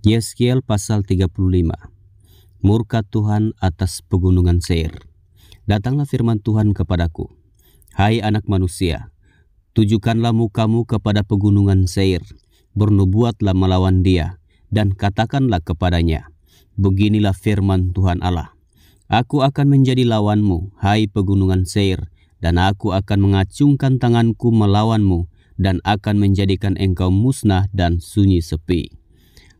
Yeskiel pasal 35. Murka Tuhan atas pegunungan Seir. Datanglah firman Tuhan kepadaku, hai anak manusia, tujukanlah mukamu kepada pegunungan Seir, bernubuatlah melawan dia, dan katakanlah kepadanya, beginilah firman Tuhan Allah, aku akan menjadi lawanmu, hai pegunungan Seir, dan aku akan mengacungkan tanganku melawanmu, dan akan menjadikan engkau musnah dan sunyi sepi.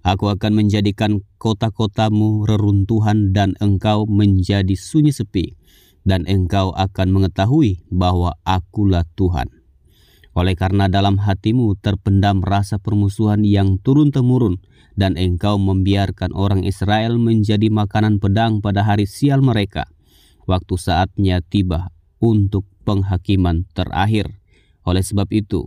Aku akan menjadikan kota-kotamu reruntuhan dan engkau menjadi sunyi sepi, dan engkau akan mengetahui bahwa akulah Tuhan. Oleh karena dalam hatimu terpendam rasa permusuhan yang turun-temurun, dan engkau membiarkan orang Israel menjadi makanan pedang pada hari sial mereka, waktu saatnya tiba untuk penghakiman terakhir. Oleh sebab itu,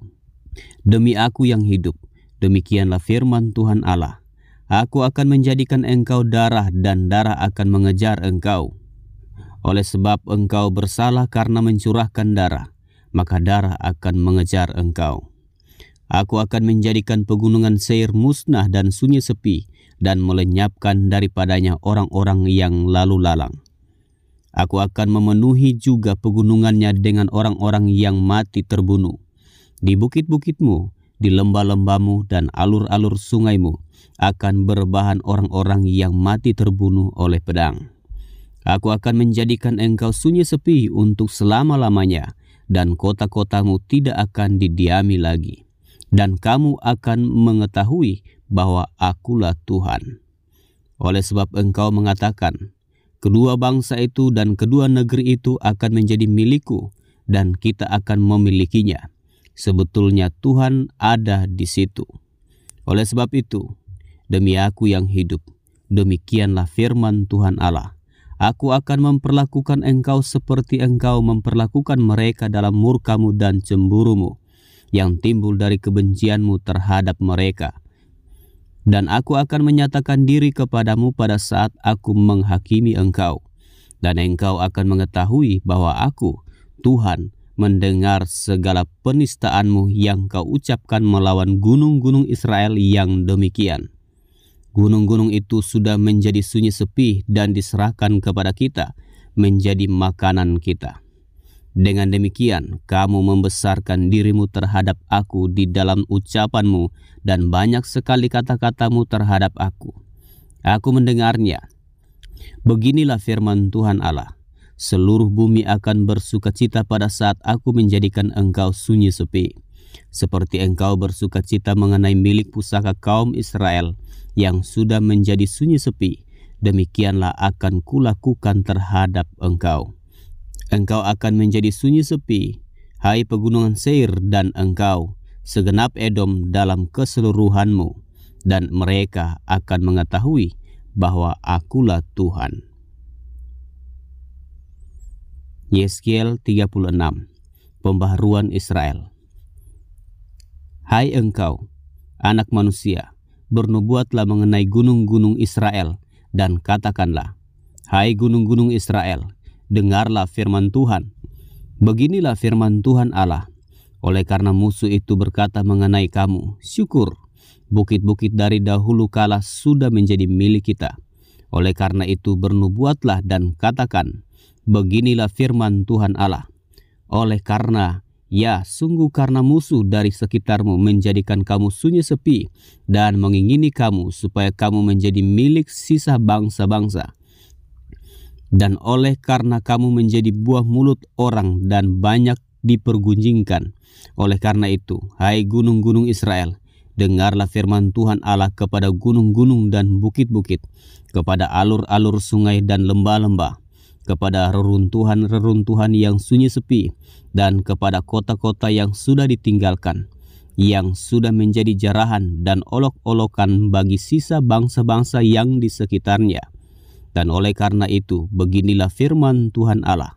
demi aku yang hidup, demikianlah firman Tuhan Allah, aku akan menjadikan engkau darah dan darah akan mengejar engkau. Oleh sebab engkau bersalah karena mencurahkan darah, maka darah akan mengejar engkau. Aku akan menjadikan pegunungan Seir musnah dan sunyi sepi, dan melenyapkan daripadanya orang-orang yang lalu lalang. Aku akan memenuhi juga pegunungannya dengan orang-orang yang mati terbunuh. Di bukit-bukitmu, di lembah-lembahmu dan alur-alur sungaimu akan berbahan orang-orang yang mati terbunuh oleh pedang. Aku akan menjadikan engkau sunyi sepi untuk selama-lamanya, dan kota-kotamu tidak akan didiami lagi. Dan kamu akan mengetahui bahwa akulah Tuhan. Oleh sebab engkau mengatakan, kedua bangsa itu dan kedua negeri itu akan menjadi milikku, dan kita akan memilikinya. Sebetulnya Tuhan ada di situ. Oleh sebab itu, demi aku yang hidup, demikianlah firman Tuhan Allah, aku akan memperlakukan engkau seperti engkau memperlakukan mereka dalam murkamu dan cemburumu, yang timbul dari kebencianmu terhadap mereka. Dan aku akan menyatakan diri kepadamu pada saat aku menghakimi engkau, dan engkau akan mengetahui bahwa aku, Tuhan, mendengar segala penistaanmu yang kau ucapkan melawan gunung-gunung Israel yang demikian. Gunung-gunung itu sudah menjadi sunyi sepi dan diserahkan kepada kita, menjadi makanan kita. Dengan demikian, kamu membesarkan dirimu terhadap aku di dalam ucapanmu, dan banyak sekali kata-katamu terhadap aku. Aku mendengarnya. Beginilah firman Tuhan Allah, seluruh bumi akan bersukacita pada saat aku menjadikan engkau sunyi sepi, seperti engkau bersukacita mengenai milik pusaka kaum Israel yang sudah menjadi sunyi sepi, demikianlah akan kulakukan terhadap engkau. Engkau akan menjadi sunyi sepi, hai pegunungan Seir, dan engkau, segenap Edom dalam keseluruhanmu, dan mereka akan mengetahui bahwa akulah Tuhan. Yeskiel 36. Pembaharuan Israel. Hai engkau, anak manusia, bernubuatlah mengenai gunung-gunung Israel, dan katakanlah, hai gunung-gunung Israel, dengarlah firman Tuhan. Beginilah firman Tuhan Allah, oleh karena musuh itu berkata mengenai kamu, syukur, bukit-bukit dari dahulu kala sudah menjadi milik kita. Oleh karena itu bernubuatlah dan katakan, beginilah firman Tuhan Allah, oleh karena, ya sungguh karena musuh dari sekitarmu menjadikan kamu sunyi sepi dan mengingini kamu supaya kamu menjadi milik sisa bangsa-bangsa. Dan oleh karena kamu menjadi buah mulut orang dan banyak dipergunjingkan. Oleh karena itu, hai gunung-gunung Israel, dengarlah firman Tuhan Allah kepada gunung-gunung dan bukit-bukit, kepada alur-alur sungai dan lembah-lembah, kepada reruntuhan-reruntuhan yang sunyi sepi, dan kepada kota-kota yang sudah ditinggalkan, yang sudah menjadi jarahan dan olok-olokan bagi sisa bangsa-bangsa yang di sekitarnya. Dan oleh karena itu, beginilah firman Tuhan Allah,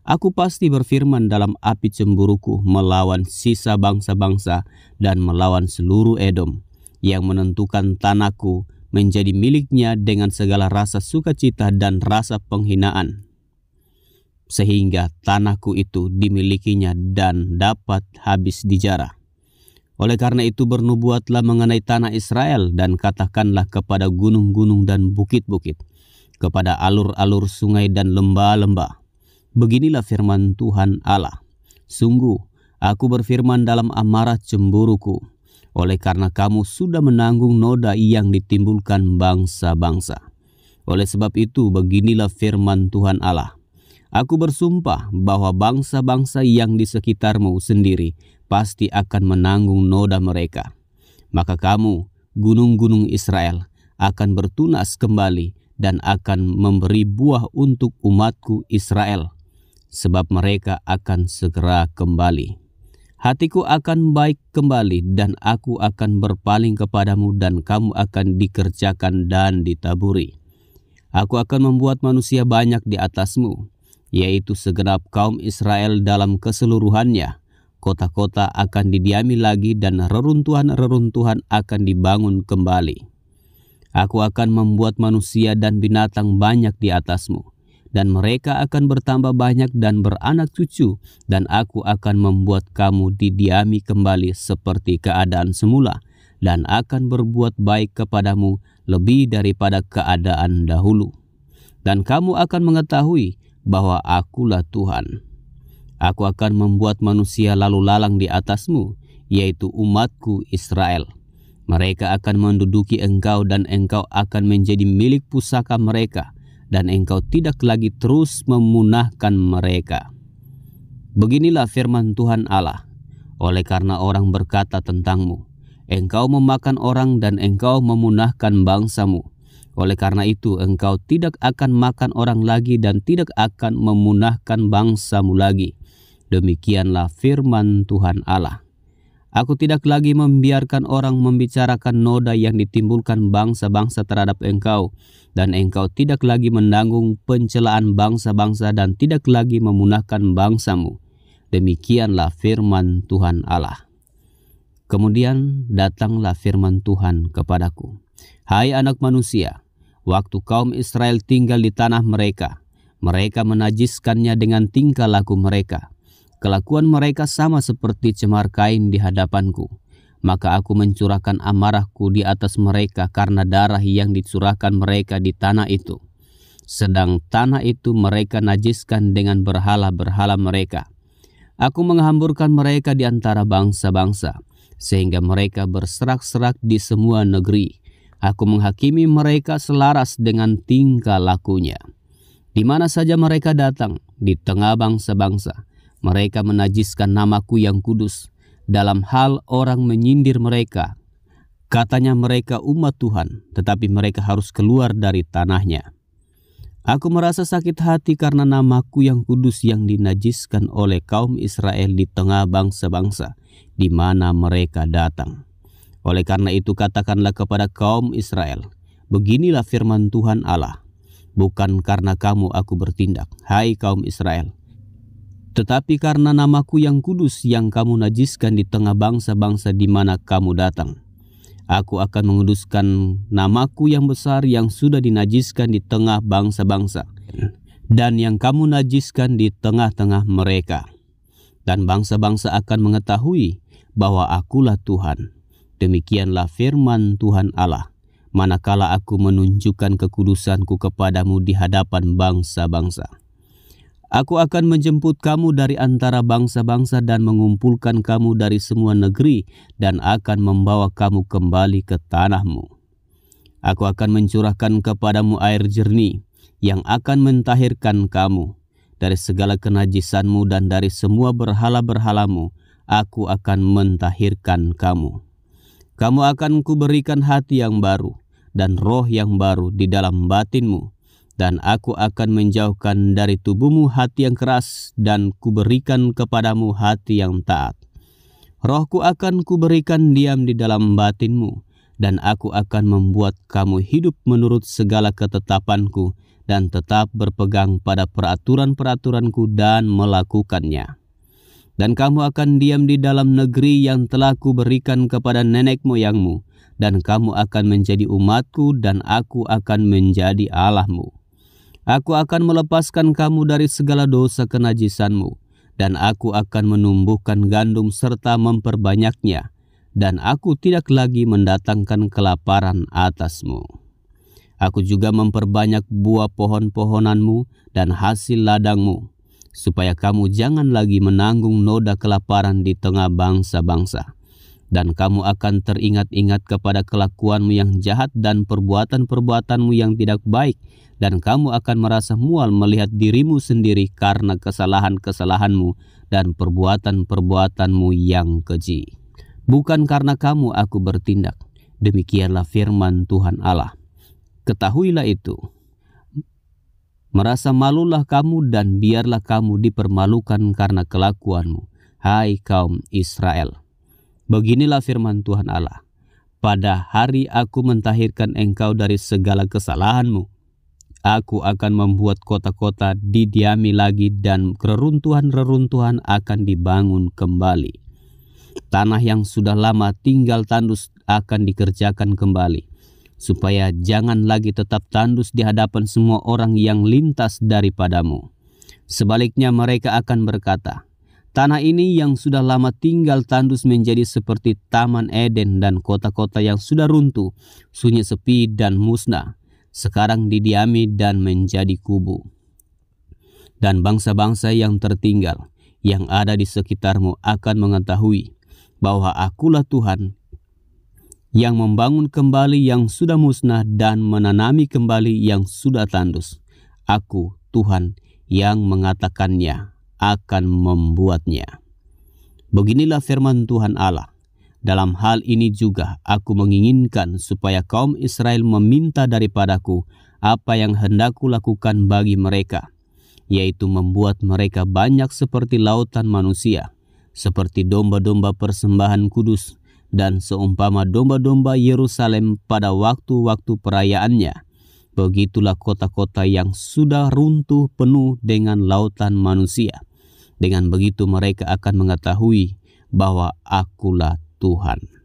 aku pasti berfirman dalam api cemburuku melawan sisa bangsa-bangsa dan melawan seluruh Edom, yang menentukan tanahku menjadi miliknya dengan segala rasa sukacita dan rasa penghinaan, sehingga tanahku itu dimilikinya dan dapat habis dijarah. Oleh karena itu bernubuatlah mengenai tanah Israel dan katakanlah kepada gunung-gunung dan bukit-bukit, kepada alur-alur sungai dan lembah-lembah. Beginilah firman Tuhan Allah. Sungguh, aku berfirman dalam amarah cemburuku, oleh karena kamu sudah menanggung noda yang ditimbulkan bangsa-bangsa. Oleh sebab itu beginilah firman Tuhan Allah. Aku bersumpah bahwa bangsa-bangsa yang di sekitarmu sendiri pasti akan menanggung noda mereka. Maka kamu, gunung-gunung Israel, akan bertunas kembali dan akan memberi buah untuk umatku Israel, sebab mereka akan segera kembali. Hatiku akan baik kembali dan aku akan berpaling kepadamu dan kamu akan dikerjakan dan ditaburi. Aku akan membuat manusia banyak di atasmu, yaitu segenap kaum Israel dalam keseluruhannya. Kota-kota akan didiami lagi dan reruntuhan-reruntuhan akan dibangun kembali. Aku akan membuat manusia dan binatang banyak di atasmu, dan mereka akan bertambah banyak dan beranak cucu, dan aku akan membuat kamu didiami kembali seperti keadaan semula, dan akan berbuat baik kepadamu lebih daripada keadaan dahulu. Dan kamu akan mengetahui bahwa akulah Tuhan. Aku akan membuat manusia lalu lalang di atasmu, yaitu umatku Israel. Mereka akan menduduki engkau dan engkau akan menjadi milik pusaka mereka, dan engkau tidak lagi terus memunahkan mereka. Beginilah firman Tuhan Allah. Oleh karena orang berkata tentangmu, engkau memakan orang dan engkau memunahkan bangsamu. Oleh karena itu engkau tidak akan makan orang lagi dan tidak akan memunahkan bangsamu lagi. Demikianlah firman Tuhan Allah. Aku tidak lagi membiarkan orang membicarakan noda yang ditimbulkan bangsa-bangsa terhadap engkau, dan engkau tidak lagi menanggung pencelaan bangsa-bangsa dan tidak lagi memunahkan bangsamu. Demikianlah firman Tuhan Allah. Kemudian datanglah firman Tuhan kepadaku. Hai anak manusia, waktu kaum Israel tinggal di tanah mereka, mereka menajiskannya dengan tingkah laku mereka. Kelakuan mereka sama seperti cemar kain di hadapanku. Maka aku mencurahkan amarahku di atas mereka karena darah yang dicurahkan mereka di tanah itu. Sedang tanah itu mereka najiskan dengan berhala-berhala mereka. Aku menghamburkan mereka di antara bangsa-bangsa, sehingga mereka berserak-serak di semua negeri. Aku menghakimi mereka selaras dengan tingkah lakunya. Di mana saja mereka datang, di tengah bangsa-bangsa, mereka menajiskan namaku yang kudus. Dalam hal orang menyindir mereka, katanya mereka umat Tuhan, tetapi mereka harus keluar dari tanahnya. Aku merasa sakit hati karena namaku yang kudus yang dinajiskan oleh kaum Israel di tengah bangsa-bangsa, di mana mereka datang. Oleh karena itu katakanlah kepada kaum Israel, beginilah firman Tuhan Allah. Bukan karena kamu aku bertindak, hai kaum Israel, tetapi karena namaku yang kudus yang kamu najiskan di tengah bangsa-bangsa di mana kamu datang. Aku akan menguduskan namaku yang besar yang sudah dinajiskan di tengah bangsa-bangsa, dan yang kamu najiskan di tengah-tengah mereka. Dan bangsa-bangsa akan mengetahui bahwa akulah Tuhan. Demikianlah firman Tuhan Allah, manakala aku menunjukkan kekudusanku kepadamu di hadapan bangsa-bangsa. Aku akan menjemput kamu dari antara bangsa-bangsa dan mengumpulkan kamu dari semua negeri dan akan membawa kamu kembali ke tanahmu. Aku akan mencurahkan kepadamu air jernih yang akan mentahirkan kamu dari segala kenajisanmu dan dari semua berhala-berhalamu. Aku akan mentahirkan kamu. Kamu akan kuberikan hati yang baru dan roh yang baru di dalam batinmu. Dan aku akan menjauhkan dari tubuhmu hati yang keras dan kuberikan kepadamu hati yang taat. Rohku akan kuberikan diam di dalam batinmu, dan aku akan membuat kamu hidup menurut segala ketetapanku dan tetap berpegang pada peraturan-peraturanku dan melakukannya. Dan kamu akan diam di dalam negeri yang telah kuberikan kepada nenek moyangmu, dan kamu akan menjadi umatku dan aku akan menjadi Allahmu. Aku akan melepaskan kamu dari segala dosa kenajisanmu, dan aku akan menumbuhkan gandum serta memperbanyaknya, dan aku tidak lagi mendatangkan kelaparan atasmu. Aku juga memperbanyak buah pohon-pohonanmu dan hasil ladangmu, supaya kamu jangan lagi menanggung noda kelaparan di tengah bangsa-bangsa. Dan kamu akan teringat-ingat kepada kelakuanmu yang jahat dan perbuatan-perbuatanmu yang tidak baik, dan kamu akan merasa mual melihat dirimu sendiri karena kesalahan-kesalahanmu dan perbuatan-perbuatanmu yang keji. Bukan karena kamu aku bertindak, demikianlah firman Tuhan Allah. Ketahuilah itu. Merasa malulah kamu dan biarlah kamu dipermalukan karena kelakuanmu, hai kaum Israel. Beginilah firman Tuhan Allah. Pada hari aku mentahirkan engkau dari segala kesalahanmu, aku akan membuat kota-kota didiami lagi dan reruntuhan-reruntuhan akan dibangun kembali. Tanah yang sudah lama tinggal tandus akan dikerjakan kembali, supaya jangan lagi tetap tandus di hadapan semua orang yang lintas daripadamu. Sebaliknya mereka akan berkata, tanah ini yang sudah lama tinggal tandus menjadi seperti Taman Eden dan kota-kota yang sudah runtuh, sunyi sepi dan musnah, sekarang didiami dan menjadi kubu. Dan bangsa-bangsa yang tertinggal yang ada di sekitarmu akan mengetahui bahwa akulah Tuhan yang membangun kembali yang sudah musnah dan menanami kembali yang sudah tandus. Aku Tuhan yang mengatakannya, akan membuatnya. Beginilah firman Tuhan Allah. Dalam hal ini juga aku menginginkan supaya kaum Israel meminta daripadaku apa yang hendak kulakukan bagi mereka, yaitu membuat mereka banyak seperti lautan manusia, seperti domba-domba persembahan kudus, dan seumpama domba-domba Yerusalem pada waktu-waktu perayaannya. Begitulah kota-kota yang sudah runtuh penuh dengan lautan manusia. Dengan begitu mereka akan mengetahui bahwa akulah Tuhan.